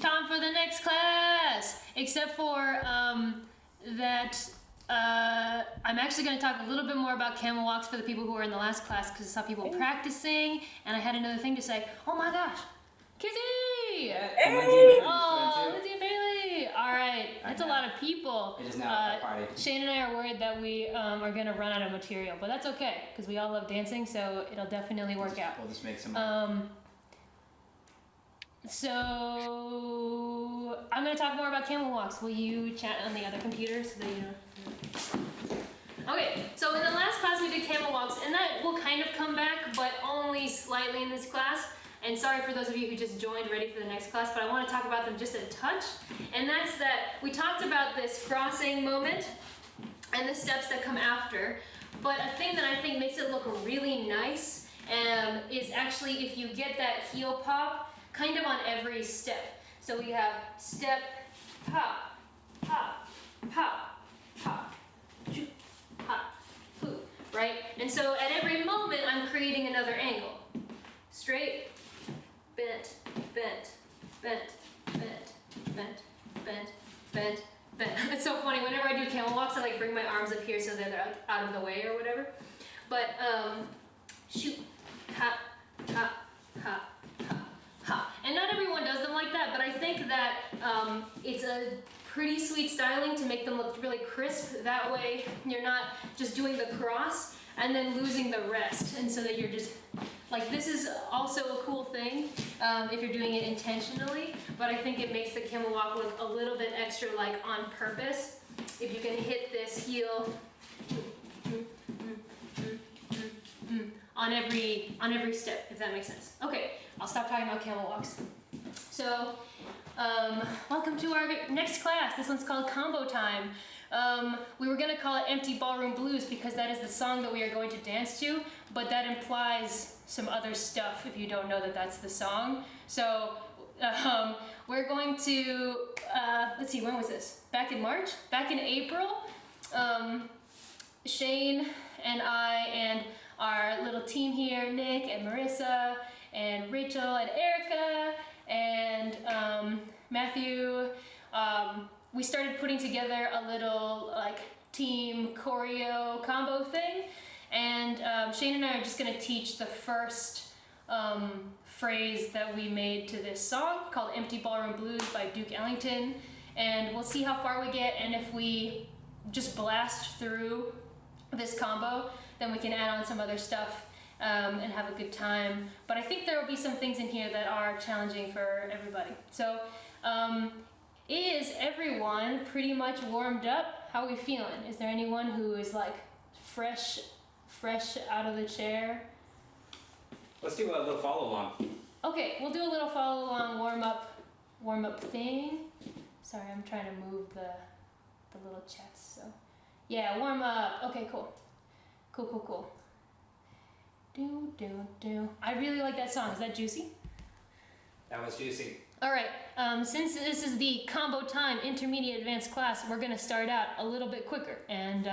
Time for the next class. Except for that I'm actually going to talk a little bit more about camel walks for the people who were in the last class because I saw people practicing, and I had another thing to say. Oh my gosh, Kizzy! Hey! Oh, Lindsay and Bailey! All right, that's a lot of people. It is now a party. Shane and I are worried that we are going to run out of material, but that's okay because we all love dancing, so it'll definitely work out. We'll just make some. So I'm going to talk more about camel walks. Will you chat on the other computer so that you know? Okay, so in the last class we did camel walks, and that will kind of come back, but only slightly in this class. And sorry for those of you who just joined ready for the next class, but I want to talk about them just a touch. And that's that we talked about this crossing moment and the steps that come after. But a thing that I think makes it look really nice is actually if you get that heel pop kind of on every step. So we have step, pop, pop, pop, pop, pop, poo, right? And so at every moment I'm creating another angle. Straight, bent, bent, bent, bent, bent, bent, bent, bent. It's so funny, whenever I do camel walks I like bring my arms up here so that they're out of the way or whatever. But shoot, hop, hop, hop, hop, hop. And not everyone does them like that, but I think that it's a pretty sweet styling to make them look really crisp. That way you're not just doing the cross and then losing the rest, and so that you're just like, this is also a cool thing if you're doing it intentionally, but I think it makes the camel walk look a little bit extra like on purpose if you can hit this heel on every step, if that makes sense. Okay, I'll stop talking about camel walks. So welcome to our next class. This one's called Combo Time. We were going to call it Empty Ballroom Blues because that is the song that we are going to dance to, but that implies some other stuff if you don't know that that's the song. So we're going to, let's see, when was this? Back in March? Back in April, Shane and I and our little team here, Nick and Marissa and Rachel and Erica and Matthew, we started putting together a little like team choreo combo thing, and Shane and I are just going to teach the first phrase that we made to this song called Empty Ballroom Blues by Duke Ellington, and we'll see how far we get, and if we just blast through this combo, then we can add on some other stuff and have a good time. But I think there will be some things in here that are challenging for everybody. So is everyone pretty much warmed up? How are we feeling? Is there anyone who is like fresh out of the chair? Let's do a little follow along. Okay, we'll do a little follow along warm up thing. Sorry, I'm trying to move the little chats. So yeah, warm up. Okay, cool. Do do do. I really like that song. Is that juicy? That was juicy. All right, since this is the combo time intermediate advanced class, we're gonna start out a little bit quicker, and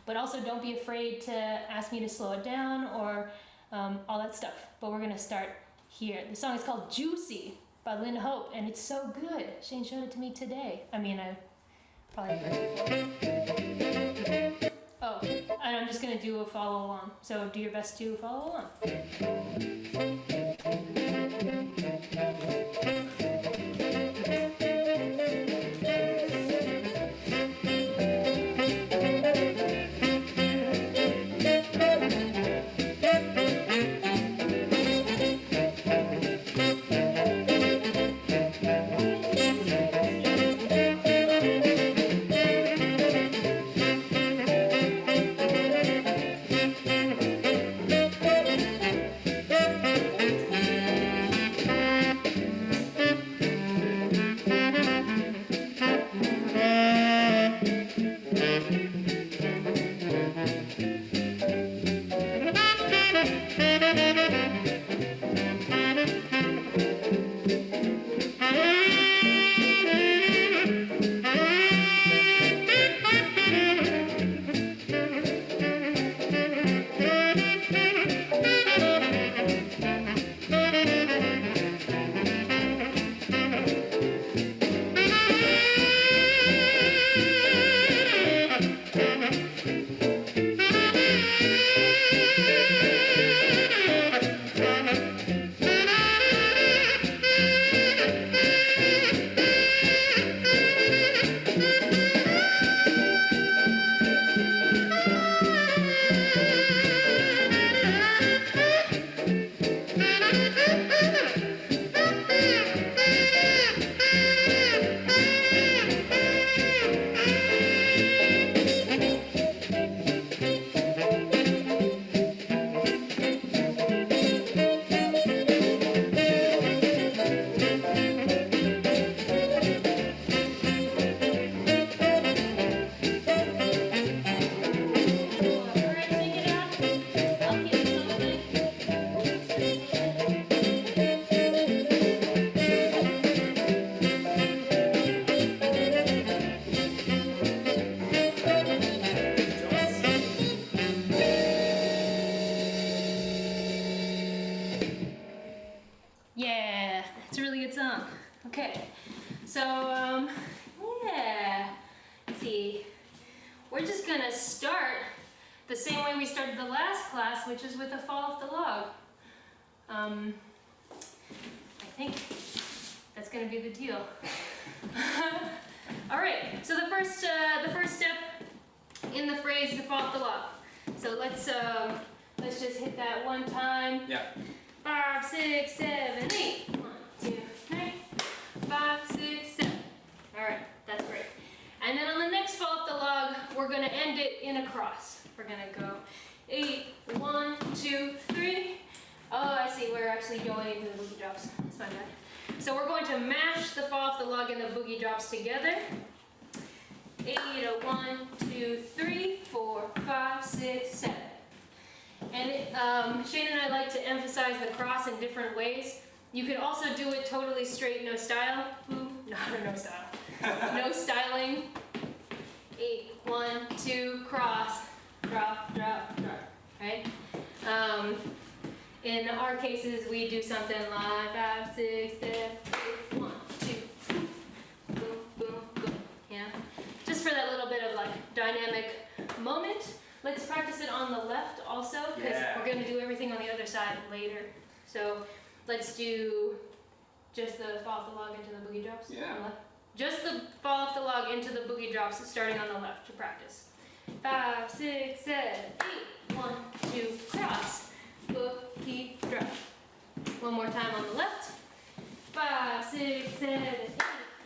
but also don't be afraid to ask me to slow it down or all that stuff. But we're gonna start here. The song is called Juicy by Lynn Hope, and it's so good. Shane showed it to me today. I mean, I probably heard it before. Oh, and I'm just gonna do a follow along. So do your best to follow along. really good song. Okay, so yeah, let's see. We're just gonna start the same way we started the last class, which is with a fall off the log. I think that's gonna be the deal. All right. So the first step in the phrase is to fall off the log. So let's just hit that one time. Yeah. 5, 6, 7, 8. 1, 2, 3. 5, 6, 7. All right, that's great. And then on the next fall off the log, we're gonna end it in a cross. We're gonna go 8, 1, 2, 3. Oh, I see. We're actually going into the boogie drops. That's my bad. So we're going to mash the fall off the log and the boogie drops together. 8, 1, 2, 3, 4, 5, 6, 7. And Shane and I like to emphasize the cross in different ways. You could also do it totally straight, no style. Ooh, no style. No styling. 8, 1, 2, cross, drop, drop, drop. Right? In our cases, we do something like 5, 6, 7, 8, 1, 2, boom, boom, boom. Yeah. Just for that little bit of like dynamic moment. Let's practice it on the left also, because we're going to do everything on the other side later. So let's do just the fall off the log into the boogie drops. Yeah. On the left. Just the fall off the log into the boogie drops starting on the left to practice. 5, 6, 7, 8, 1, 2, cross, boogie drop. One more time on the left. 5, 6, 7,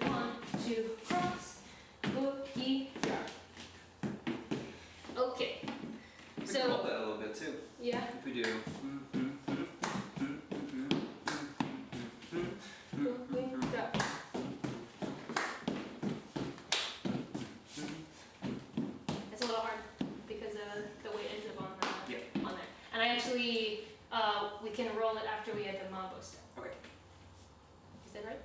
8, 1, 2, cross, boogie drop. Okay. We So can roll that a little bit too. Yeah. If we do. Boogie drop. It's a little hard because the weight ends up on there. And I actually we can roll it after we add the mambo step. Okay. Is that right?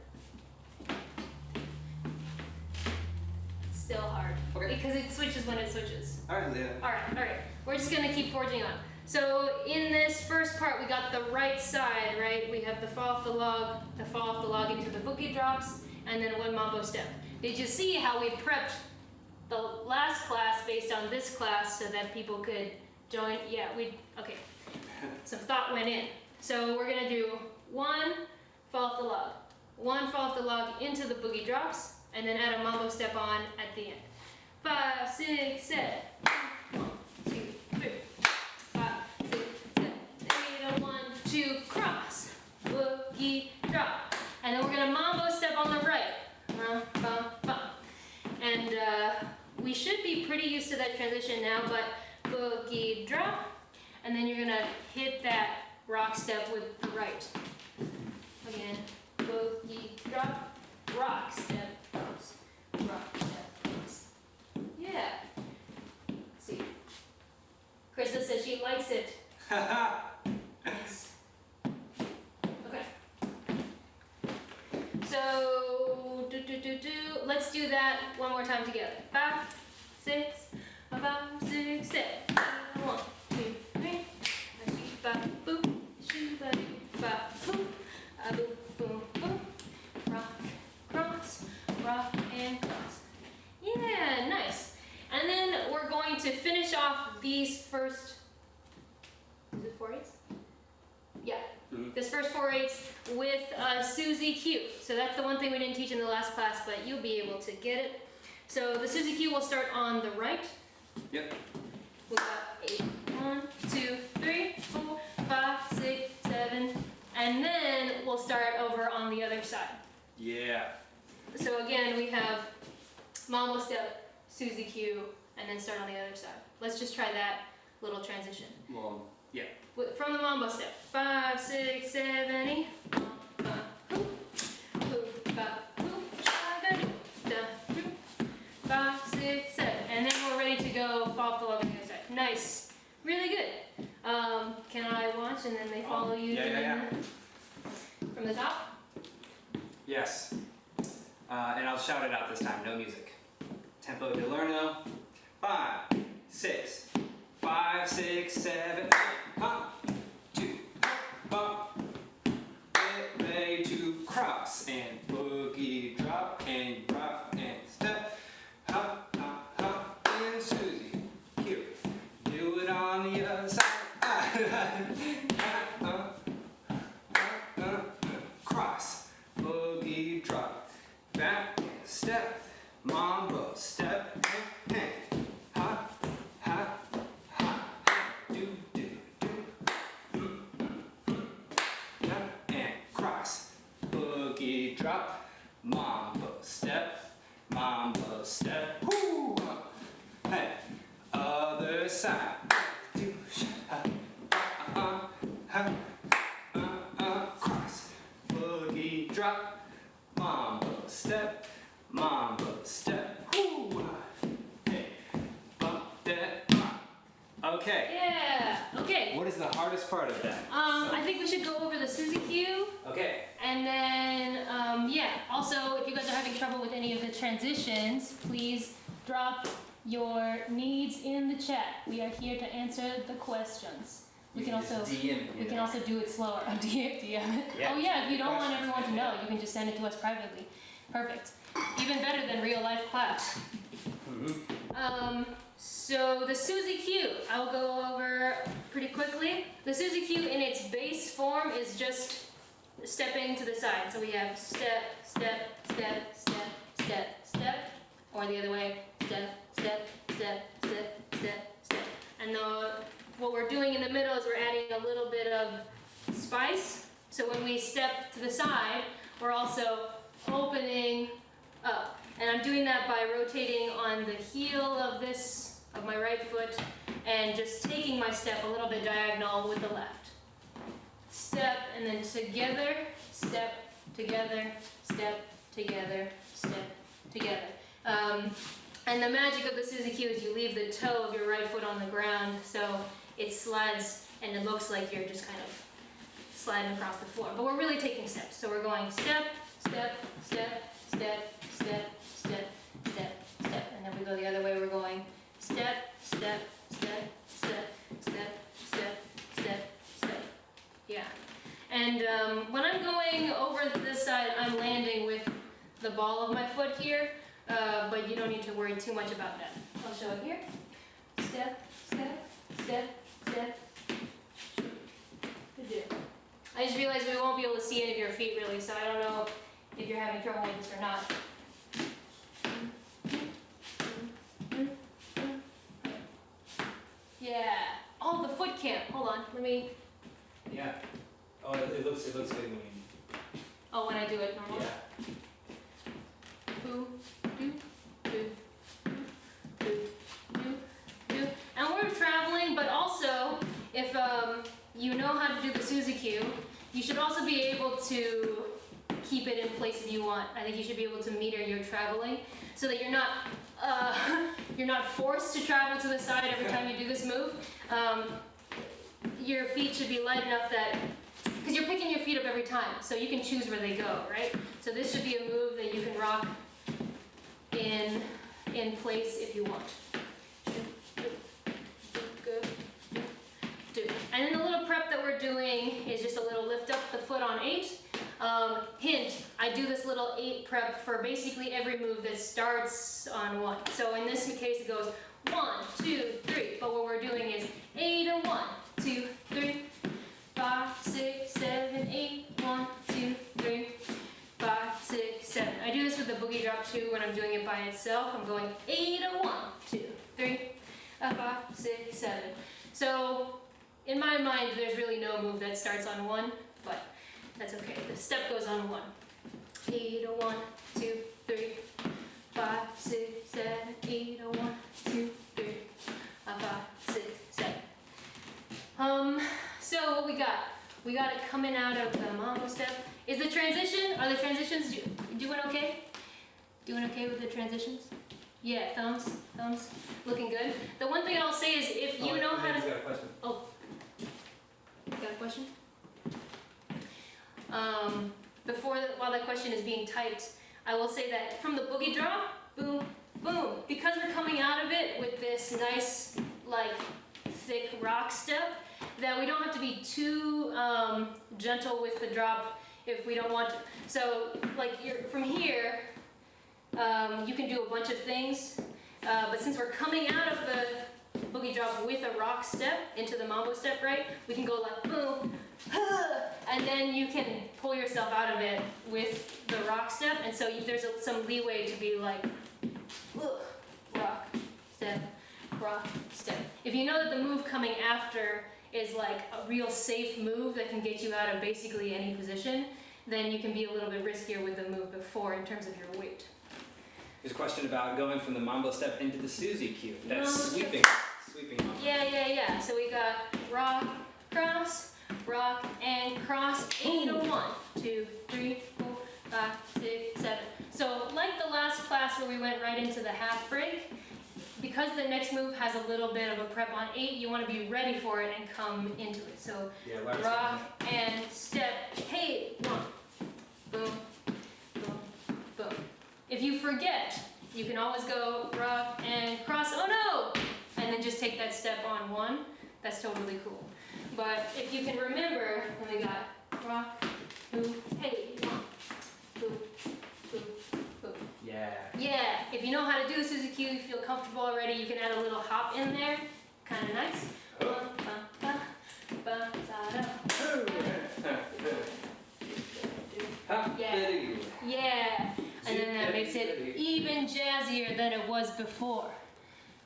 It's still hard. Okay. Because it switches when it switches. All right, Leah. All right. We're just gonna keep forging on. So in this first part, we got the right side, right? We have the fall off the log into the boogie drops, and then one mambo step. Did you see how we prepped the last class based on this class so that people could join? Yeah, okay. Some thought went in. So we're gonna do one fall off the log, one fall off the log into the boogie drops, and then add a mambo step on at the end. 5, 6, 7. 1, 2, 3. 5, 6, 7, 8, 1, 2, cross, boogie drop, and then we're gonna mambo step on the right. And we should be pretty used to that transition now, but boogie drop, and then you're gonna hit that rock step with the right. Again, boogie drop, rock step, cross, rock step, cross. Yeah. Let's see. Krista says she likes it. Nice. Okay. So, let's do that one more time together. 5, 6, 5, 6, 7. 1, 2, 3. Shoot, boop, shoot, boop, boop, boom, boom. Rock, cross, rock, and cross. Yeah, nice. And then we're going to finish off these first. Is it 4/8? Yeah. This first 4/8 with Susie Q. So that's the one thing we didn't teach in the last class, but you'll be able to get it. So the Susie Q will start on the right. Yep. We got 8. 1, 2, 3, 4, 5, 6, 7, and then we'll start over on the other side. Yeah. So again, we have mambo step, Susie Q, and then start on the other side. Let's just try that little transition. Well, yeah. From the mambo step. 5, 6, 7, 8. 5, 6, 7. And then we're ready to go fall off the log on the other side. Nice. Really good. Can I watch and then they follow you? Yeah. From the top? Yes. And I'll shout it out this time, no music. Tempo di Lerno. 5, 6, 5, 6, 7, 8. 1, 2, 1. Get ready to crowd. cross and boogie drop and drop and step. Hop, hop, hop, and Susie Q. Do it on the other side. Cross, boogie drop, back step, mambo step, and hop, hop, hop, do, do, do, and cross, boogie drop, mambo step, whoo, hey, other side, do, cross, boogie drop, mambo step, whoo, hey, bump that bump. Okay. Yeah. Okay. What is the hardest part of that? I think we should go over the Suzy Q. Okay. And then, yeah, also, if you guys are having trouble with any of the transitions, please drop your needs in the chat. We are here to answer the questions. We can also do it slower. DM it. Yeah, Oh yeah, if you don't want everyone to know, you can just send it to us privately. Perfect. Even better than real life class. So the Suzy Q, I'll go over pretty quickly. The Suzy Q in its base form is just stepping to the side. So we have step, step, step, step, step, step, or the other way, step, step, step, step, step, step. And what we're doing in the middle is we're adding a little bit of spice. So when we step to the side, we're also opening up. And I'm doing that by rotating on the heel of my right foot and just taking my step a little bit diagonal with the left. Step and then together, step, together, step, together, step, together. And the magic of the Suzy Q is you leave the toe of your right foot on the ground, so it slides and it looks like you're just kind of sliding across the floor. But we're really taking steps. So we're going step, step, step, step, step, step, step, step. And then we go the other way, we're going step, step, step, step, step, step, step, step. Yeah. And when I'm going over this side, I'm landing with the ball of my foot here, but you don't need to worry too much about that. I'll show it here. Step, step, step, step. Good deal. I just realized we won't be able to see any of your feet really, so I don't know if you're having trouble with this or not. Yeah. Oh, the foot camp. Hold on. Let me. Yeah. Oh, it looks good when you. Oh, when I do it normal. Yeah. Boo, do, do, do, do, do. And we're traveling, but also, if you know how to do the Suzy Q, you should also be able to keep it in places you want. I think you should be able to meter your traveling so that you're not forced to travel to the side every time you do this move. Your feet should be light enough that, because you're picking your feet up every time, so you can choose where they go, right? So this should be a move that you can rock in place if you want. And then the little prep that we're doing is just a little lift up the foot on 8. Hint, I do this little 8 prep for basically every move that starts on 1. So in this case it goes 1, 2, 3. But what we're doing is 8 and 1, 2, 3, 5, 6, 7, 8, 1, 2, 3, 5, 6, 7. I do this with the boogie drop too when I'm doing it by itself. I'm going 8 and 1, 2, 3, 5, 6, 7. So in my mind, there's really no move that starts on 1, but that's okay. The step goes on 1. 8 and 1, 2, 3, 5, 6, 7, 8 and 1, 2, 3, 5, 6, 7. So what we got? We got it coming out of the mambo step. Are the transitions doing okay? Doing okay with the transitions? Yeah, thumbs, looking good. The one thing I'll say is if you know how to. Got a question. Oh, you got a question? While that question is being typed, I will say that from the boogie drop, boom, boom, because we're coming out of it with this nice, like, thick rock step, that we don't have to be too gentle with the drop if we don't want to. So like from here, you can do a bunch of things, but since we're coming out of the boogie drop with a rock step into the mambo step, right? We can go like boom, and then you can pull yourself out of it with the rock step, and so there's some leeway to be like rock, step, rock, step. If you know that the move coming after is like a real safe move that can get you out of basically any position, then you can be a little bit riskier with the move before in terms of your weight. There's a question about going from the mambo step into the Susie cue. That's sweeping mambo. Yeah. So we got rock, and cross. 8 to 1, 2, 3, 4, 5, 6, 7. So like the last class where we went right into the half break, because the next move has a little bit of a prep on 8, you want to be ready for it and come into it. So rock and step. Hey, 1, boom, boom, boom. If you forget, you can always go rock and cross. Oh no! And then just take that step on 1. That's totally cool. But if you can remember, then we got rock, boom, hey, 1, boom, boom, boom. Yeah. If you know how to do the Susie cue, you feel comfortable already, you can add a little hop in there. Kind of nice. Yeah. And then that makes it even jazzier than it was before.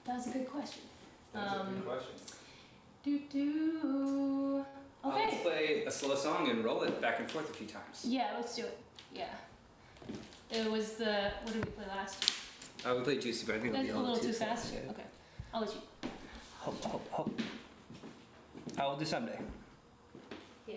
That was a good question. That's a good question. Okay. Let's play a slow song and roll it back and forth a few times. Yeah, let's do it. Yeah. It was what did we play last? We played Juicy, but I think it'll be a little too fast. Yeah. Okay. I'll let you. Hope. I will do someday. Yeah.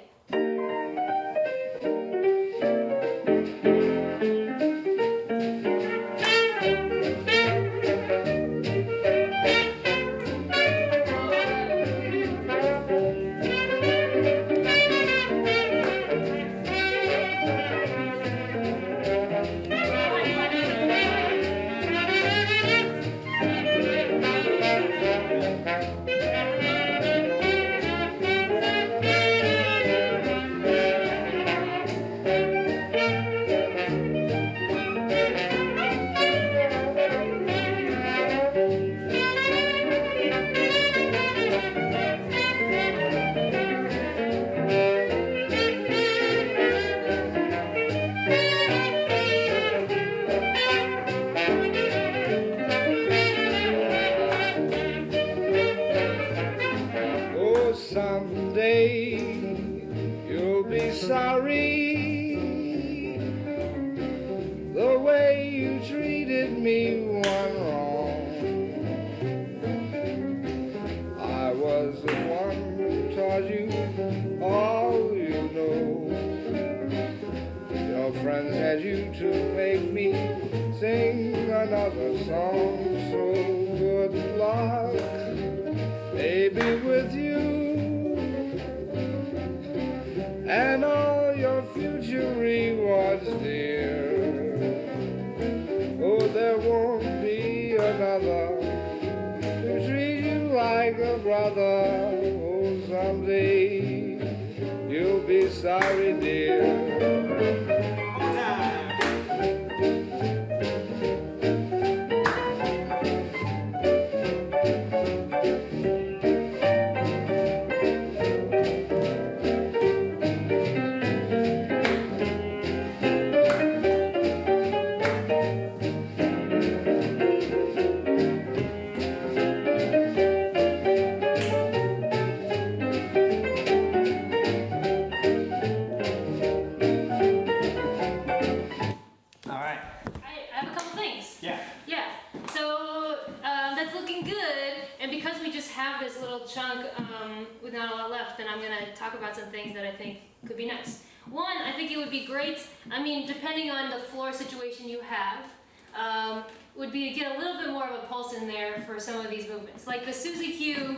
Would be to get a little bit more of a pulse in there for some of these movements. Like the Susie cue,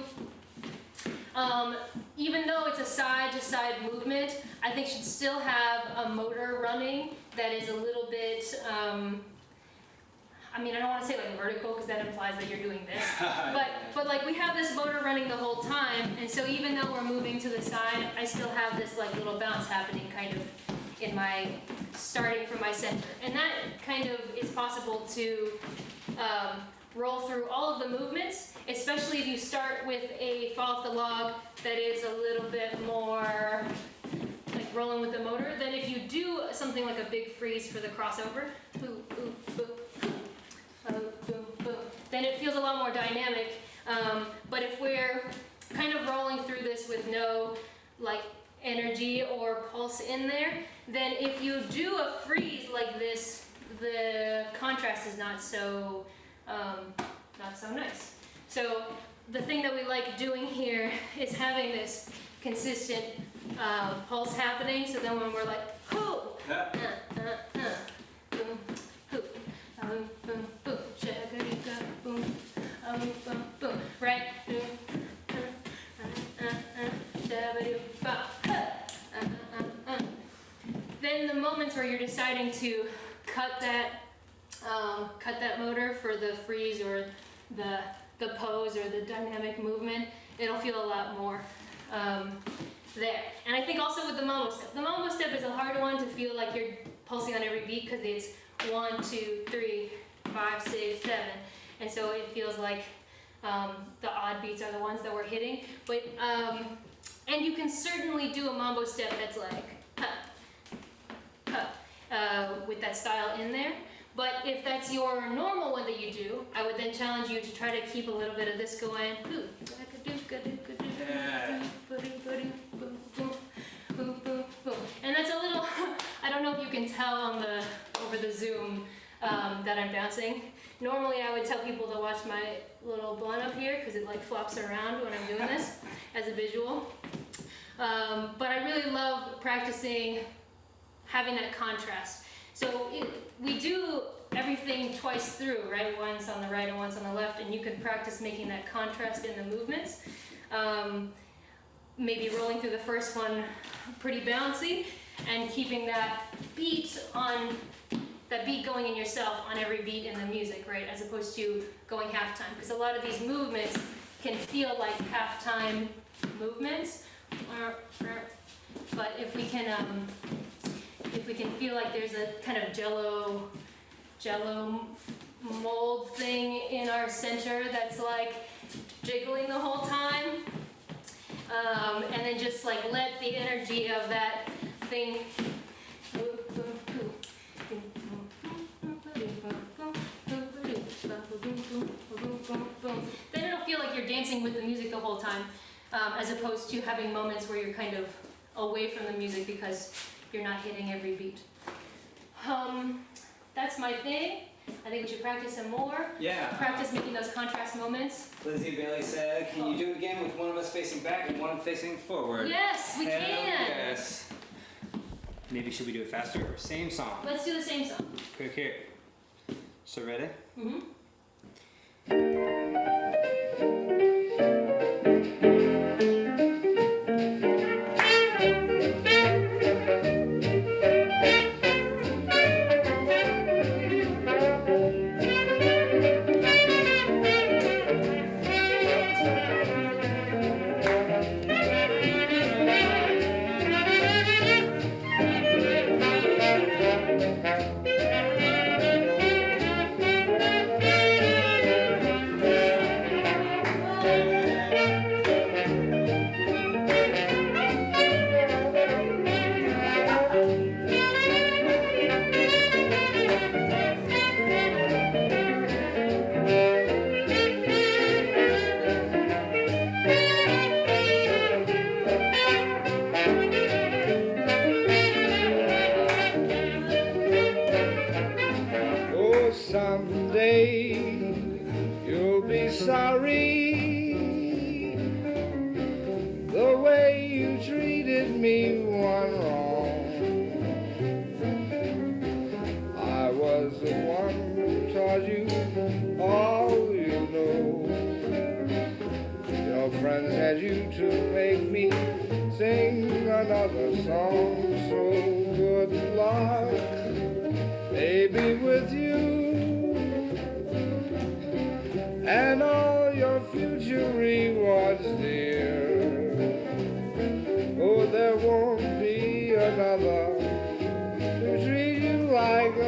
even though it's a side-to-side movement, I think should still have a motor running that is a little bit, I don't want to say like vertical because that implies that you're doing this, but like we have this motor running the whole time, and so even though we're moving to the side, I still have this like little bounce happening kind of in my starting from my center. And that kind of is possible to roll through all of the movements, especially if you start with a fall off the log that is a little bit more like rolling with the motor. Then if you do something like a big freeze for the crossover, then it feels a lot more dynamic. But if we're kind of rolling through this with no like energy or pulse in there, then if you do a freeze like this, the contrast is not so nice. So the thing that we like doing here is having this consistent pulse happening. So then when we're like, hoo, boom, hoo, boom, boom, boom, shaka-dika, boom, boom, boom, right? Then the moments where you're deciding to cut that motor for the freeze or the pose or the dynamic movement, it'll feel a lot more there. And I think also with the mambo step. The mambo step is a hard one to feel like you're pulsing on every beat because it's 1, 2, 3, 5, 6, 7. And so it feels like the odd beats are the ones that we're hitting. But and you can certainly do a mambo step that's like with that style in there. But if that's your normal one that you do, I would then challenge you to try to keep a little bit of this going. And that's a little, I don't know if you can tell on over the Zoom that I'm bouncing. Normally I would tell people to watch my little blunt up here because it like flops around when I'm doing this as a visual. But I really love practicing having that contrast. So we do everything twice through, right? Once on the right and once on the left, and you can practice making that contrast in the movements. Maybe rolling through the first one pretty bouncy and keeping that beat going in yourself on every beat in the music, right? As opposed to going halftime, because a lot of these movements can feel like halftime movements. But if we can feel like there's a kind of jello mold thing in our center that's like jiggling the whole time, and then just like let the energy of that thing then it'll feel like you're dancing with the music the whole time, as opposed to having moments where you're kind of away from the music because you're not hitting every beat. That's my thing. I think we should practice some more. Yeah. Practice making those contrast moments. Lizzie Bailey said, can you do it again with one of us facing back and one facing forward? Yes, we Hell can. Yes. Maybe should we do it faster or same song? Let's do the same song. Quick here. So ready? Mm-hmm.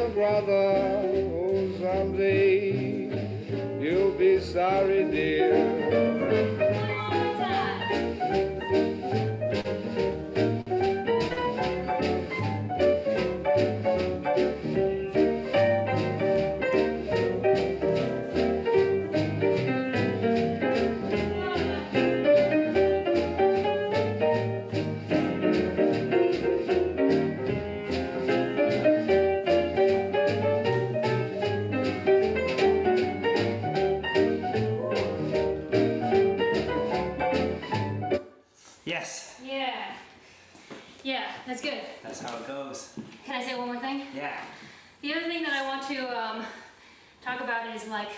little brother, oh, someday you'll be sorry, dear. Yes. Yeah. Yeah, that's good. That's how it goes. Can I say one more thing? Yeah. The other thing that I want to talk about is like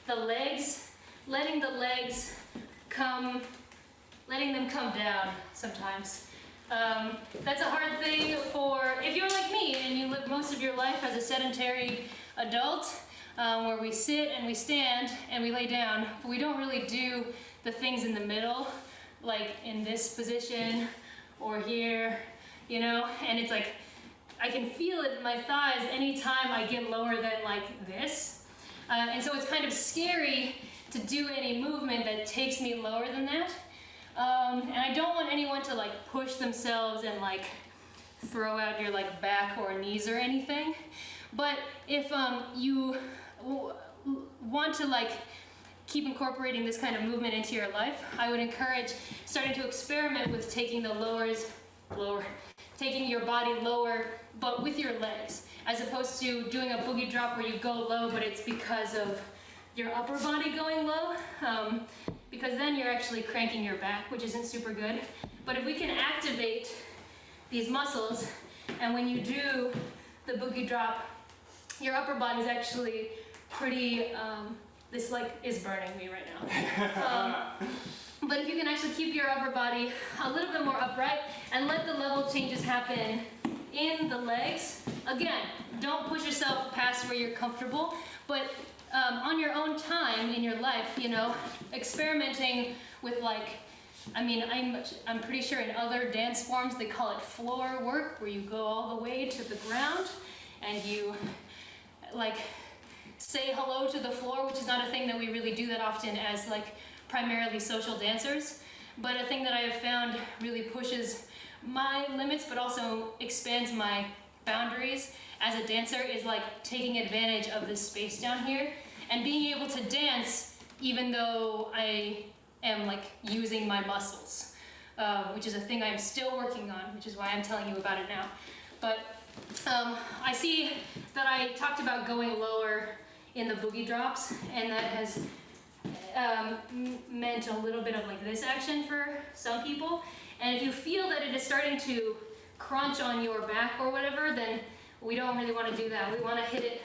the legs, letting them come down sometimes. That's a hard thing for, if you're like me and you live most of your life as a sedentary adult, where we sit and we stand and we lay down, but we don't really do the things in the middle, like in this position or here, you know, and it's like, I can feel it in my thighs anytime I get lower than like this. And so it's kind of scary to do any movement that takes me lower than that. And I don't want anyone to like push themselves and like throw out your like back or knees or anything. But if you want to like keep incorporating this kind of movement into your life, I would encourage starting to experiment with taking taking your body lower, but with your legs, as opposed to doing a boogie drop where you go low, but it's because of your upper body going low, because then you're actually cranking your back, which isn't super good. But if we can activate these muscles, and when you do the boogie drop, your upper body is actually pretty, this like is burning me right now. But if you can actually keep your upper body a little bit more upright and let the level changes happen in the legs, again, don't push yourself past where you're comfortable, but on your own time in your life, you know, experimenting with like, I mean, I'm pretty sure in other dance forms they call it floor work, where you go all the way to the ground and you like say hello to the floor, which is not a thing that we really do that often as like primarily social dancers, but a thing that I have found really pushes my limits but also expands my boundaries as a dancer is like taking advantage of this space down here and being able to dance even though I am like using my muscles, which is a thing I'm still working on, which is why I'm telling you about it now. But I see that I talked about going lower in the boogie drops, and that has meant a little bit of like this action for some people. And if you feel that it is starting to crunch on your back or whatever, then we don't really want to do that. We want to hit it.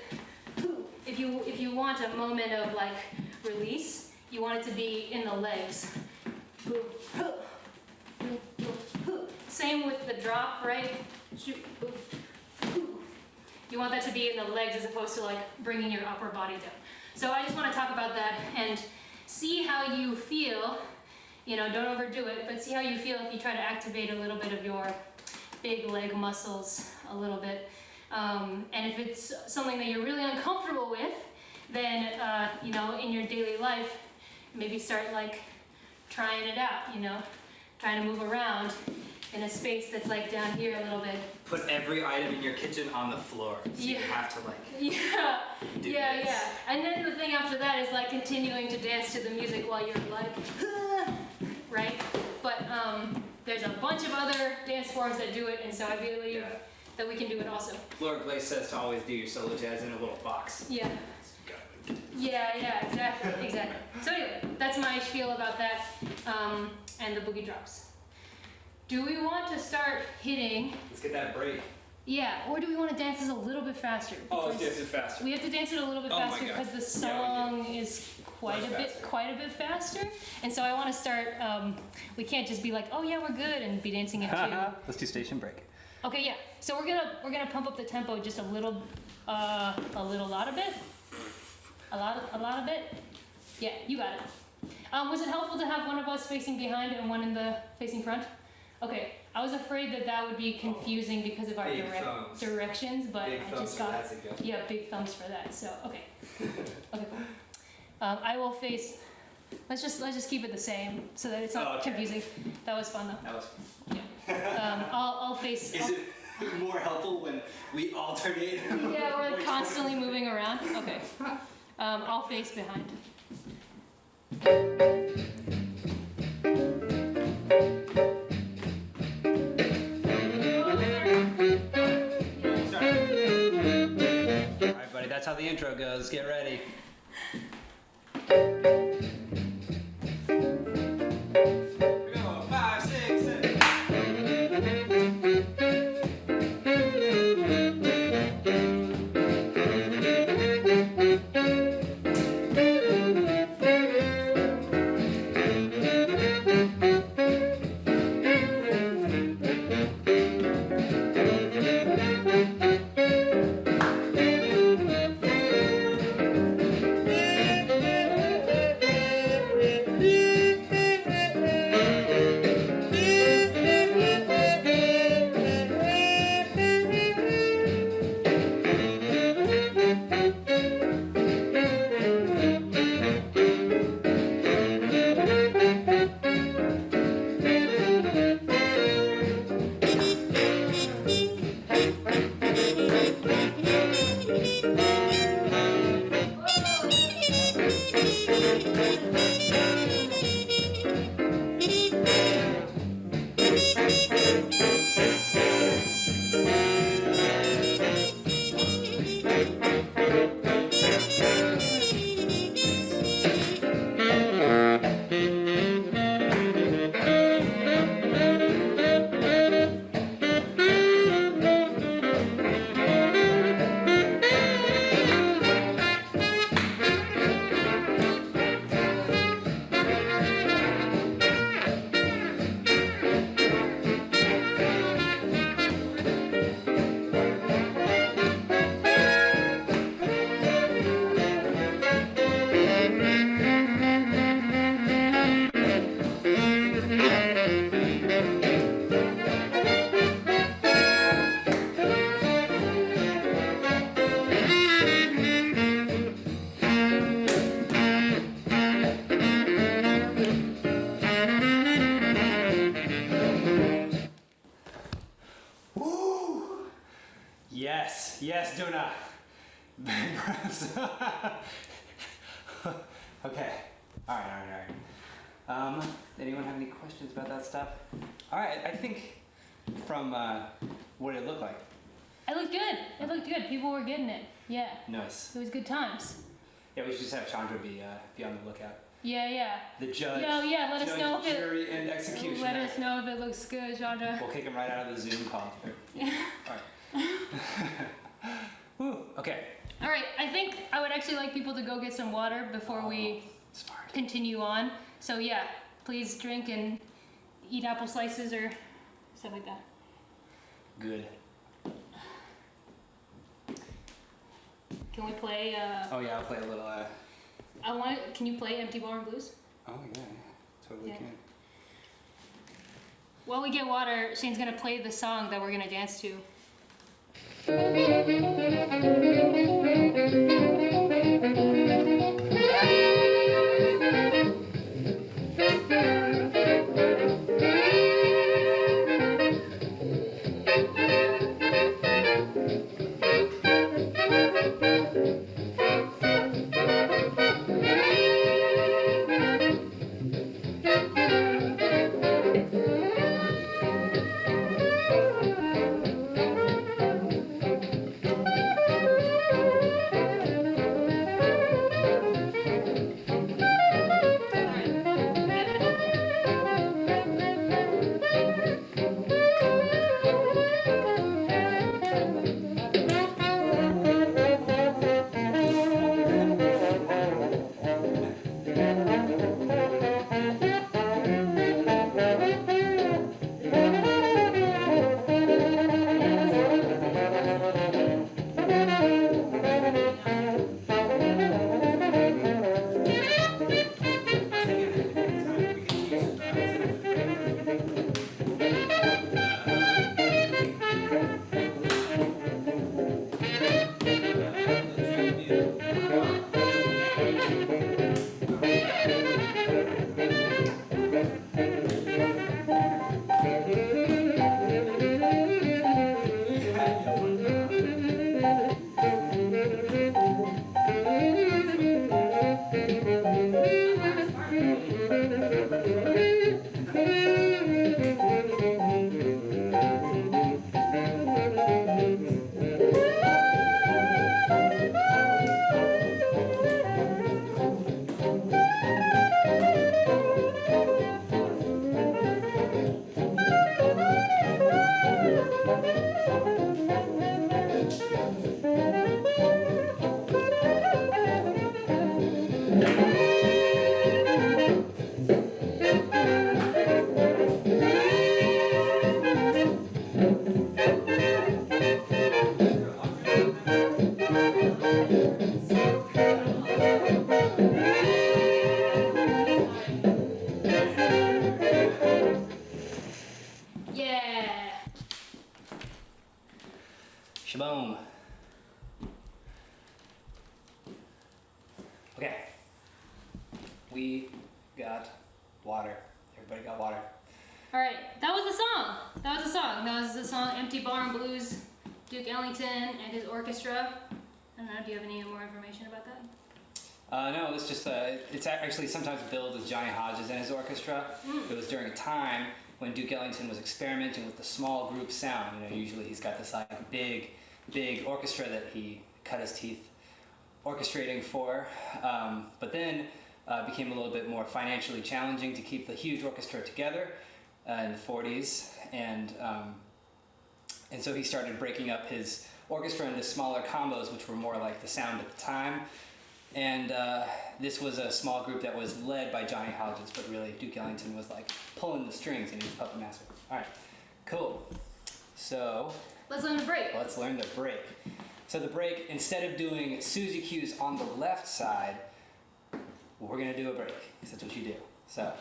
If you want a moment of like release, you want it to be in the legs. Same with the drop, right? You want that to be in the legs as opposed to like bringing your upper body down. So I just want to talk about that and see how you feel. You know, don't overdo it, but see how you feel if you try to activate a little bit of your big leg muscles a little bit. And if it's something that you're really uncomfortable with, then, you know, in your daily life, maybe start like trying it out, you know, trying to move around in a space that's like down here a little bit. Put every item in your kitchen on the floor, so you have to like do this. Yeah. And then the thing after that is like continuing to dance to the music while you're like, right? But there's a bunch of other dance forms that do it, and so I believe that we can do it also. Laura Glaze says to always do your solo jazz in a little box. Yeah, exactly. So anyway, that's my spiel about that, and the boogie drops. Do we want to start hitting? Let's get that break. Yeah, or do we want to dance this a little bit faster? Oh, let's dance it faster. We have to dance it a little bit faster because the song is quite a bit faster. And so I want to start. We can't just be like, oh yeah, we're good, and be dancing it too. Let's do station break. Okay, yeah. So we're gonna pump up the tempo just a lot of bit. A lot of bit. Yeah, you got it. Was it helpful to have one of us facing behind and one in the facing front? Okay, I was afraid that would be confusing because of our Big thumbs. directions, but Big I thumbs just for got that to go. big thumbs for that. So okay, okay, cool. I will face. Let's just keep it the same so that it's not confusing. That was fun though. That was. Yeah. I'll face. Is it more helpful when we alternate? Yeah, we're constantly moving around. Okay. I'll face behind. Alright, buddy, that's how the intro goes. Get ready. We go 5, 6, 7. Yes, Duna. Big breaths. Okay. All right. Anyone have any questions about that stuff? All right. I think from what it looked like. It looked good. It looked good. People were getting it. Yeah. Nice. It was good times. Yeah, we should just have Chandra be on the lookout. Yeah. The judge. Yeah. Let us know if it. Jury and executioner. Let us know if it looks good, Chandra. We'll kick him right out of the Zoom call. Yeah. All right. Woo. Okay. All right. I think I would actually like people to go get some water before we Smart. continue on. So yeah, please drink and eat apple slices or stuff like that. Good. Can we play? Oh yeah, I'll play a little. Can you play Empty Ballroom Blues? Oh yeah, totally Yeah. can. While we get water, Shane's gonna play the song that we're gonna dance to. Yeah. Shaboom. Okay. We got water. Everybody got water. All right, that was the song. That was the song Empty Ballroom Blues, Duke Ellington and his orchestra. I don't know, do you have any more information about that? No, it was just, it's actually sometimes billed as Johnny Hodges and his orchestra. It was during a time when Duke Ellington was experimenting with the small group sound. You know, usually he's got this like big orchestra that he cut his teeth orchestrating for. But then became a little bit more financially challenging to keep the huge orchestra together in the 40s. And so he started breaking up his orchestra into smaller combos, which were more like the sound at the time. And this was a small group that was led by Johnny Hodges, but really Duke Ellington was like pulling the strings and he was puppet master. All right, cool. So Let's learn the break. let's learn the break. So the break, instead of doing Susie Q's on the left side, we're gonna do a break, because that's what you do. So,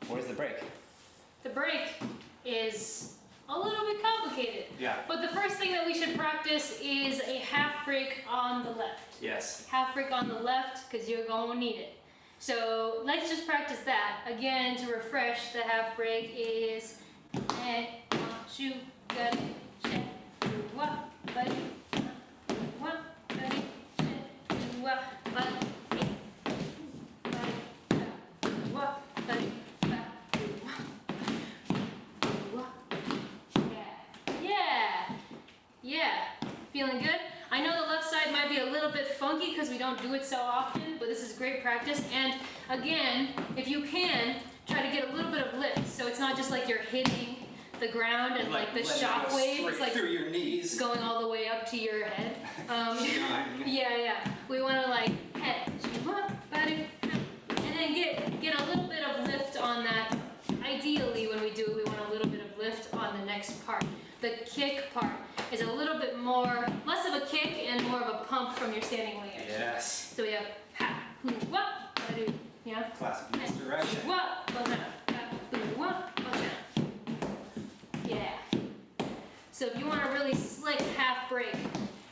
where's the break? The break is a little bit complicated. Yeah. But the first thing that we should practice is a half break on the left. Yes. Half break on the left, because you're going to need it. So let's just practice that. Again, to refresh, the half break is shoot, got Yeah, feeling good? I know the left side might be a little bit funky because we don't do it so often, but this is great practice. And again, if you can, try to get a little bit of lift, so it's not just like you're hitting the ground and like the shock wave is like through your knees, going all the way up to your head. Yeah. We want to like head, and then get a little bit of lift on that. Ideally, when we do it, we want a little bit of lift on the next part. The kick part is a little bit more, less of a kick and more of a pump from your standing leg. Yes. So we have ha, hoo, wah, ba-do, yeah. Classic misdirection. Wah, ba-da, ha, hoo, wah, ba-da. Yeah. So if you want a really slick half break,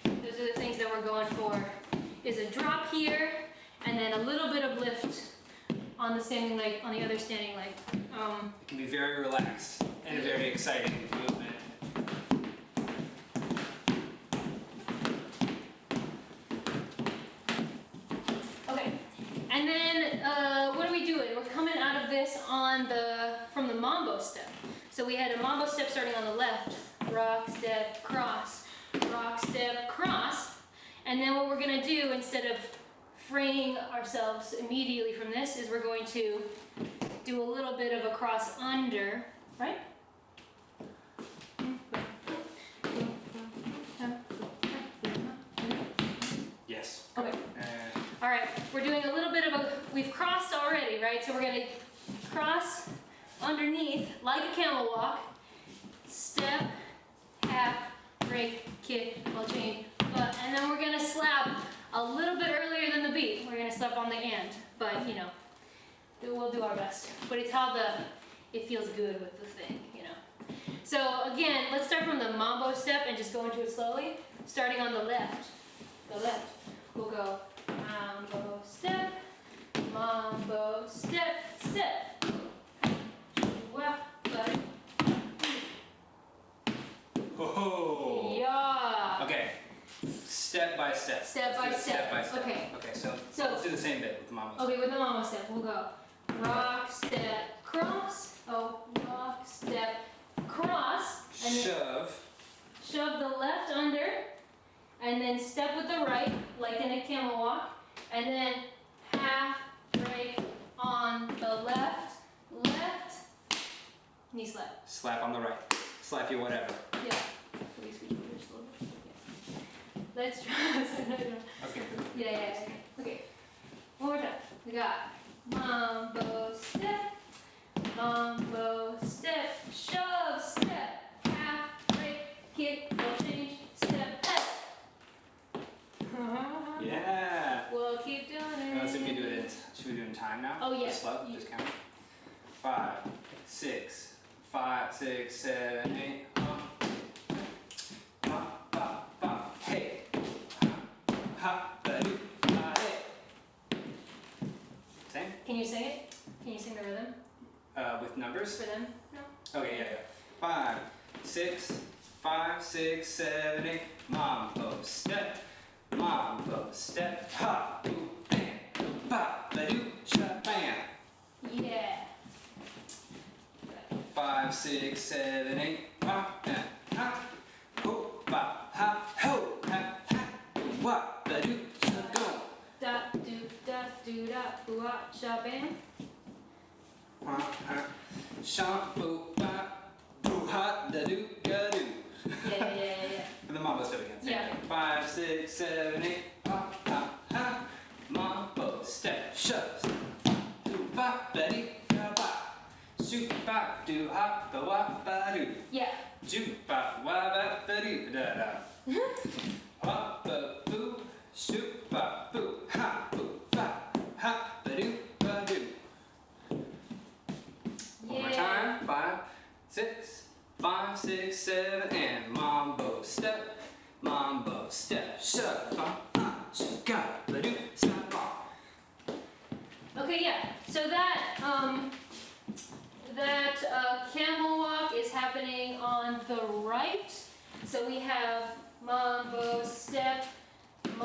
those are the things that we're going for. Is a drop here, and then a little bit of lift on the standing leg, on the other standing leg. It can be very relaxed and a very exciting movement. Okay, and then what are we doing? We're coming out of this from the mambo step. So we had a mambo step starting on the left, rock, step, cross, and then what we're gonna do instead of freeing ourselves immediately from this is we're going to do a little bit of a cross under, right? Yes. Okay. All right, we're doing a little bit of we've crossed already, right? So we're gonna cross underneath like a camel walk, step, half, break, kick, well change, and then we're gonna slap a little bit earlier than the beat. We're gonna slap on the and, but you know, we'll do our best. But it's how it feels good with the thing, you know. So again, let's start from the mambo step and just go into it slowly, starting on the left. The left. We'll go mambo step, step. Oh. Yeah. Okay. Step by step. Step by step. Okay. Okay, so let's do the same bit with the mambo. Okay, with the mambo step, we'll go rock, step, cross. Oh, rock, step, cross. And then shove the left under, and then step with the right, like in a camel walk, and then half break on the left, knee slap. Slap on the right. Slap you whatever. Yeah. Please switch over just a little bit. Yeah. Let's try. Okay. Yeah. Okay. One more time. We got mambo step, shove, step, half break, kick, roll change, step, Yeah. We'll keep doing it. Let's see if we can do it. Should we do it in time now? Oh, yeah. Just slow. Just count. 5, 6, 5, 6, 7, 8. Hey. Ha. Ba-do. Hey. Same? Can you sing it? Can you sing the rhythm With numbers? for them? No? Okay, yeah. 5, 6, 5, 6, 7, 8. Mambo step. Mambo step. Ha. Ooh, bam. Ba. Ba-do. Sha-bam. Yeah. 5, 6, 7, 8. Ha. Ha. Ho. Ba. Ha. Ho. Ha. Ha. Wa. Ba-do. Sha-go. Da do da do da boo ah sha bam. Shampoo, ba, boo, ha, da, do, ga, do. Yeah. And the mambo step again. Yeah. 5, 6, 7, 8. Ha, ha, ha. Mambo step, shuts. Do, ba, ba, dee, ga, ba. Shoot, ba, do, ha, ba, wa, ba, do. Yeah. Do, ba, wa, ba, ba, do, da, da. Ha, ba, boo. Shoot, ba, boo. Ha, boo, ba, ha, ba, do, ba, do. One more time. 5, 6, 5, 6, 7, and mambo step, shut up, shuka, ba-do, sa-ba. Okay, yeah. So that camel walk is happening on the right. So we have mambo step, and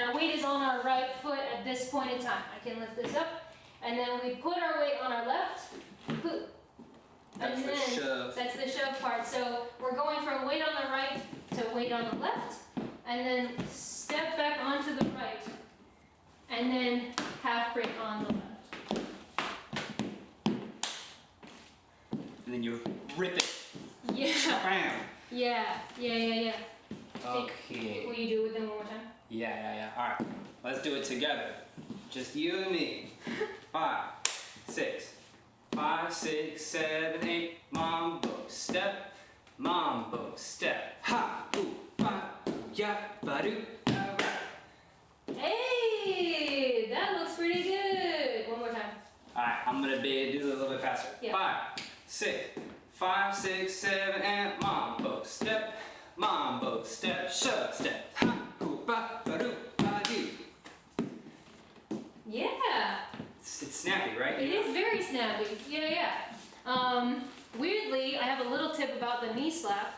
our weight is on our right foot at this point in time. I can lift this up, and then we put our weight on our left. That's the shove. That's the shove part. So we're going from weight on the right to weight on the left, and then step back onto the right, and then half break on the left. And then you rip it. Yeah. Bam. Yeah. Okay. Will you do it with them one more time? Yeah. All right. Let's do it together. Just you and me. 5, 6, 5, 6, 7, 8. Mambo step, ha, ooh, ba, ya, ba, do, da, ra. Hey, that looks pretty good. One more time. All right, I'm gonna do it a little bit faster. Yeah. 5, 6, 7, and mambo step, shove step, ha, ooh, ba, ba, do, ba, do. Yeah. It's snappy, right? It is very snappy. Yeah. Weirdly, I have a little tip about the knee slap.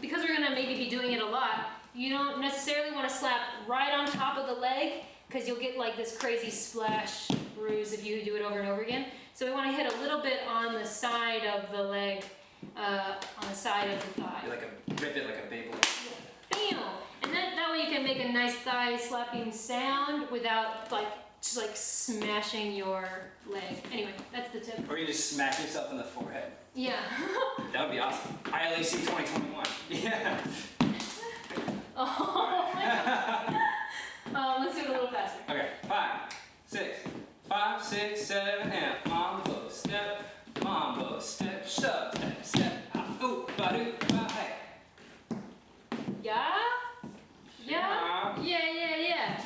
Because we're gonna maybe be doing it a lot, you don't necessarily want to slap right on top of the leg, because you'll get like this crazy splash bruise if you do it over and over again. So we want to hit a little bit on the side of the leg, on the side of the thigh. Rip it like a Beyblade. Bam! And that way you can make a nice thigh slapping sound without just smashing your leg. Anyway, that's the tip. Or you just smack yourself in the forehead. Yeah. That would be awesome. ILAC 2021. Yeah. Oh my God. Let's do it a little faster. Okay. 5, 6, 7, and mambo step, shove step, ha, ooh, ba, do, ba, hey. Yeah?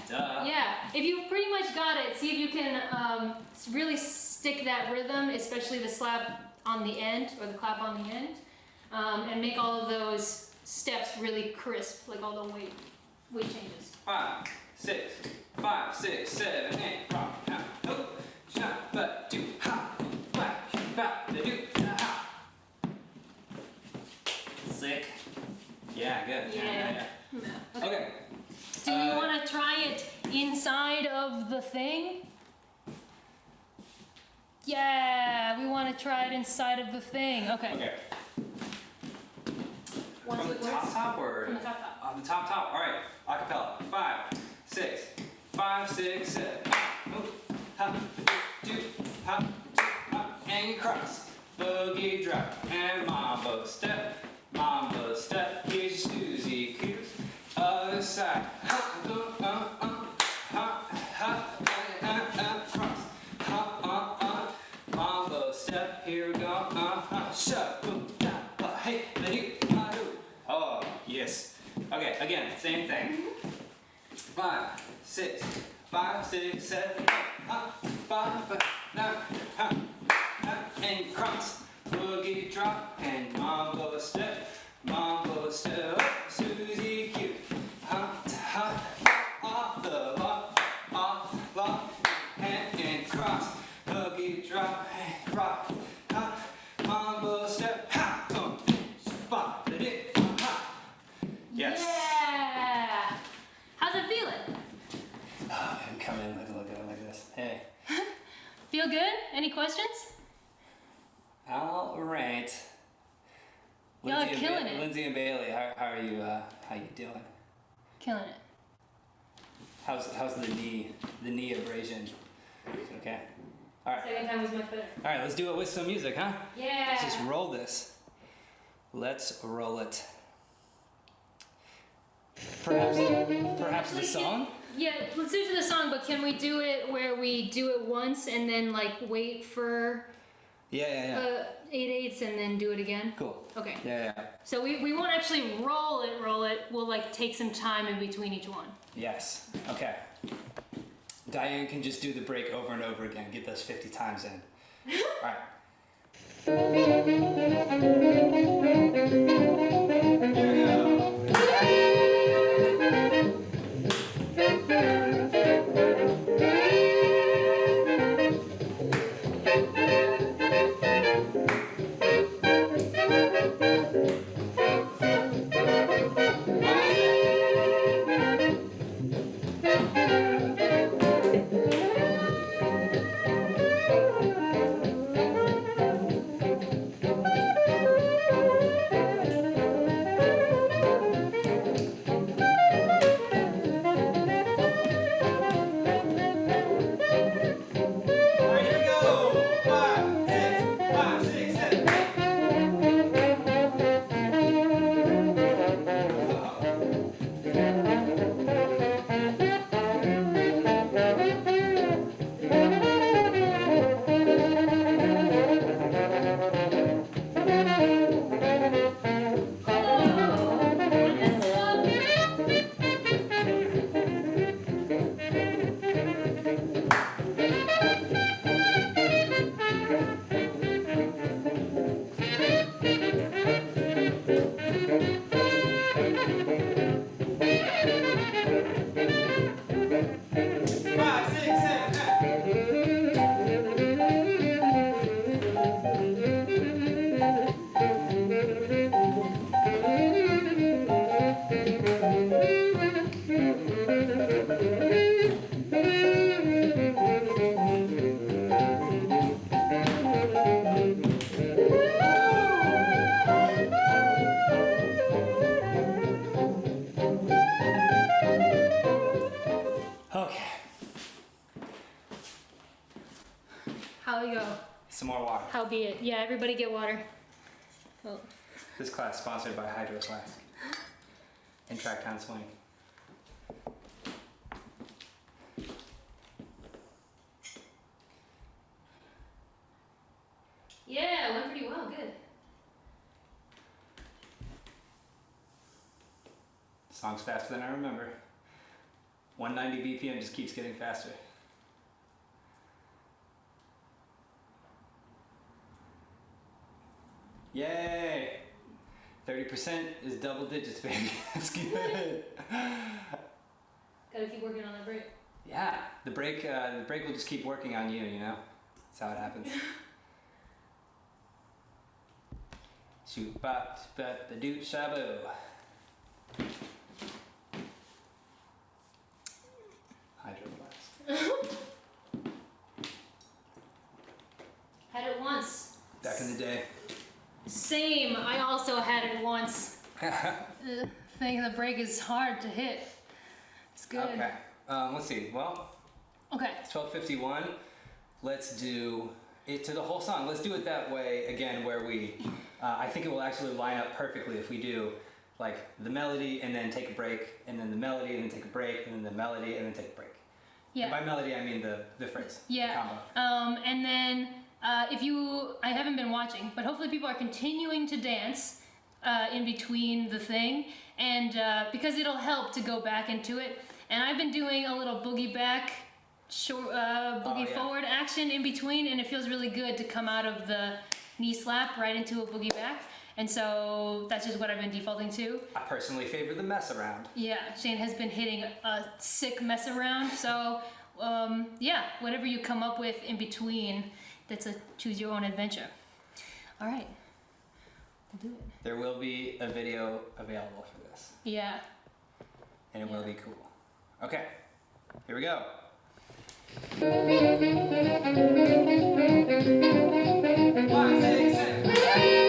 Duh. Yeah. If you've pretty much got it, see if you can really stick that rhythm, especially the slap on the end, or the clap on the end, and make all of those steps really crisp, like all the weight changes. 5, 6, 7, 8, rock, ha, ooh, sha, ba, do, ha, ba, ba, da, do, da, ha. Sick. Yeah, good. Yeah. Okay. Do you want to try it inside of the thing? Yeah, we want to try it inside of the thing. Okay. From the top or? From the top. Off the top. All right. Acapella. 5, 6, 7. Ooh, ha, do, ha, and cross. Boogie drop and mambo step. Here's your Susie Q's. Other side. Ha, cross. Mambo step. Here we go. Shove. Boom, da, ba, hey, da, do, ba, do. Oh, yes. Okay, again. again, same thing. 5, 6, 5, 6, 7, 8, up, 5, 9, and cross, boogie drop, and mambo step, up, Susie Q, hop, off the block, and cross, boogie drop, and rock, hop, mambo step, hop, spot it, hop. Yes. Yeah. How's it feeling? Oh, I'm coming, look at it like this. Hey. Feel good? Any questions? All right. Y'all are killing it. Lindsay and Bailey, how are you? How you doing? Killing it. How's the knee abrasion? Okay. All right. Second time was much better. All right. Let's do it with some music, huh? Yeah. Let's just roll this. Let's roll it. Perhaps the song. Yeah, let's do it to the song, but can we do it where we do it once and then like wait for Yeah. 8/8 and then do it again? Cool. Okay. Yeah. So we won't actually roll it. We'll like take some time in between each one. Yes. Okay. Diane can just do the break over and over again. Get those 50 times in. All right. Here we go. Some more water. Howbeit. Yeah, everybody get water. Oh. This class sponsored by Hydro Flask and Tracktown Swing. Yeah, went pretty well. Good. Song's faster than I remember. 190 BPM just keeps getting faster. Yay! 30% is double digits, baby. That's good. Gotta keep working on that break. Yeah, the break will just keep working on you. You know, that's how it happens. Shoot, bop, the doot, shabu. Hydro Flask. Had it once. Back in the day. Same. I also had it once. Thing the break is hard to hit. It's good. Okay. Let's see. Well. Okay. It's 12:51. Let's do it to the whole song. Let's do it that way again, where we. I think it will actually line up perfectly if we do like the melody and then take a break, and then the melody and then take a break, and then the melody and then take a break. Yeah. And by melody, I mean the phrase. Yeah. Combo. And then I haven't been watching, but hopefully people are continuing to dance. in between the thing, and because it'll help to go back into it. And I've been doing a little boogie back, boogie forward action in between, and it feels really good to come out of the knee slap right into a boogie back. And so that's just what I've been defaulting to. I personally favor the mess around. Yeah, Shane has been hitting a sick mess around. So yeah, whatever you come up with in between, that's a choose your own adventure. All right, we'll do it. There will be a video available for this. Yeah. And it will be cool. Okay, here we go. One, two, three.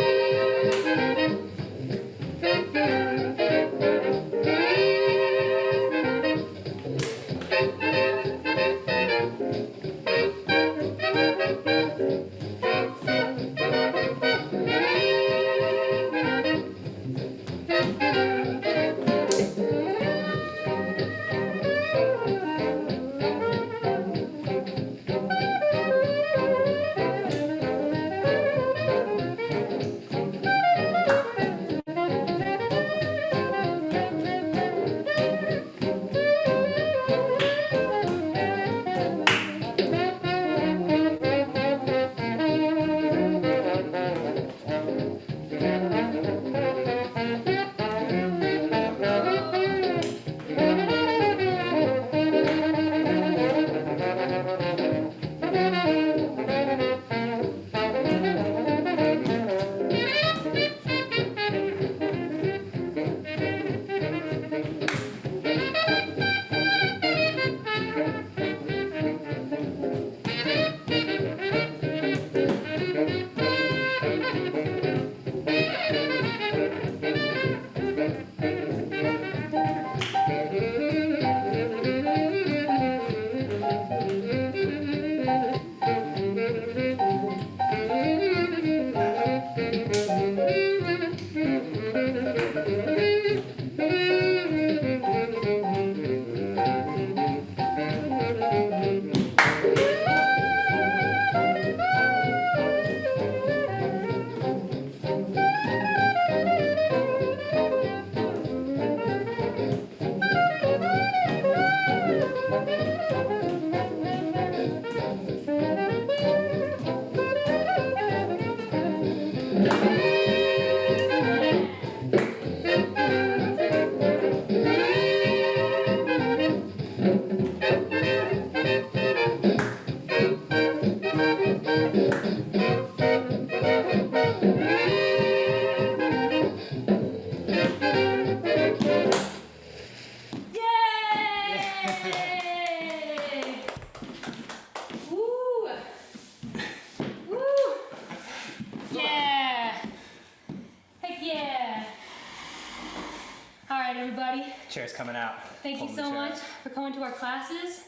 Chair's coming out. Thank you so much for coming to our classes.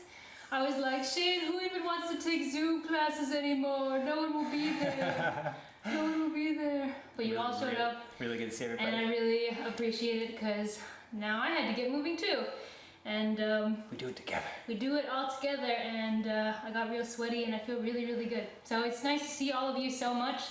I was like, Shane, who even wants to take Zoom classes anymore? No one will be there. No one will be there. But you all showed up. Really good to see everybody. And I really appreciate it because now I had to get moving too. And we do it together. We do it all together, and I got real sweaty and I feel really, really good. So it's nice to see all of you so much.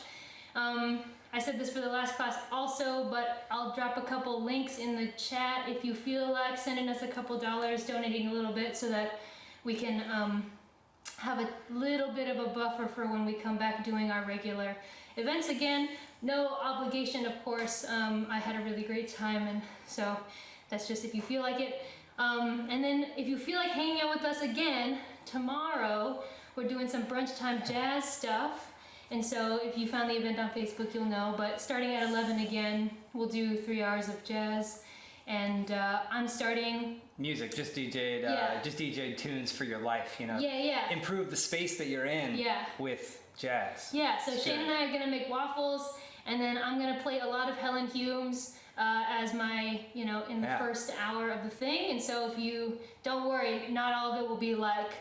I said this for the last class also, but I'll drop a couple links in the chat if you feel like sending us a couple dollars, donating a little bit so that we can have a little bit of a buffer for when we come back doing our regular events again. No obligation, of course. I had a really great time, and so that's just if you feel like it. And then if you feel like hanging out with us again, tomorrow we're doing some brunch time jazz stuff. And so if you found the event on Facebook, you'll know. But starting at 11 again, we'll do 3 hours of jazz. And I'm starting... Music, just DJ'd tunes for your life, you know. Yeah. Improve the space that you're in with jazz. Yeah, so Shane and I are going to make waffles. And then I'm going to play a lot of Helen Humes as my, in the first hour of the thing. And so if you... Don't worry, not all of it will be like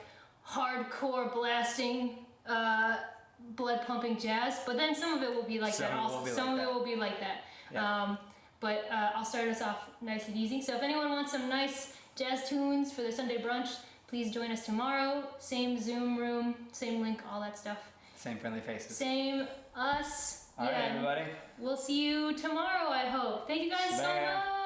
hardcore blasting... blood pumping jazz, but then some of it will be like that also. Some of it will be like that. Yeah. But I'll start us off nice and easy. So if anyone wants some nice jazz tunes for the Sunday brunch, please join us tomorrow. Same Zoom room, same link, all that stuff. Same friendly faces. Same us. All right, everybody. We'll see you tomorrow, I hope. Thank you guys so Bye. much.